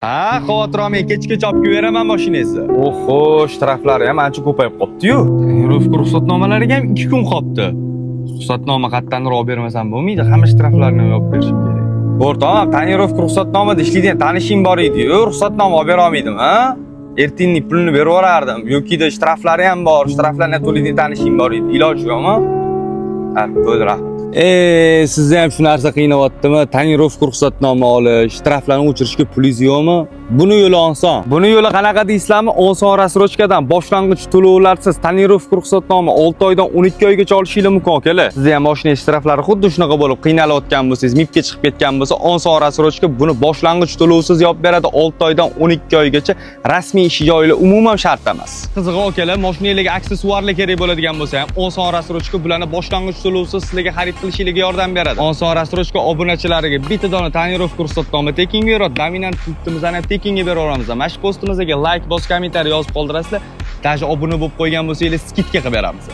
Ha, xavotir olmang, kechgacha olib beraman mashinangizni. Oho, shtraflari ham ancha ko'payib qopti-yu. Tonirovka ruxsatnomalariga ham 2 kun qolibdi. Ruxsatnoma qattanroq olib bermasam bo'lmaydi, hamma shtraflarni yopib berishim kerak. O'rtoq, tonirovka ruxsatnomada ishlaydigan tanishim bor edi-yu, ruxsatnoma olib bera olmaydim, ha? Ertinlik pulini berib yuborardim. Yo'kida shtraflari ham bor, shtraflarni to'laydigan tanishim bor edi. Iloji yo'qmi? Ha, bo'ldi, rahmat. Sizni ham shu narsa qiynayaptimi? Tonirovka ruxsatnoma olish, shtraflarni o'chirishga pulingiz yo'qmi? Buni yo'li oson. Buni yo'li qanaqa deysizlarmi? Oson rassrochkadan boshlang'ich to'lovlarsiz tonirovka ruxsatnoma 6 oydan 12 oygacha olishingiz mumkin aka. Sizni ham mashina shtraflari xuddi shunaqa bo'lib qiynalayotgan bo'lsangiz, mipga chiqib ketgan bo'lsa, oson rassrochka buni boshlang'ich to'lovsiz yopib beradi 6 oydan 12 oygacha. Rasmiy ish joylar umuman shart emas. Qizig'i akalar, mashinangizga aksessuarlar kerak bo'ladigan bo'lsa ham, oson rassrochka bularni boshlang'ich to'lovsiz sizlarga xarid qilishingizga yordam beradi. Oson rassrochka obunachilariga bitta dona tonirovka ruxsatnoma tekinga beradi. Dominant punktimizni ham tekinga bera olamiz. Mana shu postimizga like bos, kommentariy yozib qoldirasizlar. Даже obuna bo'lib qo'ygan bo'lsangiz, skidka qilib beramiz.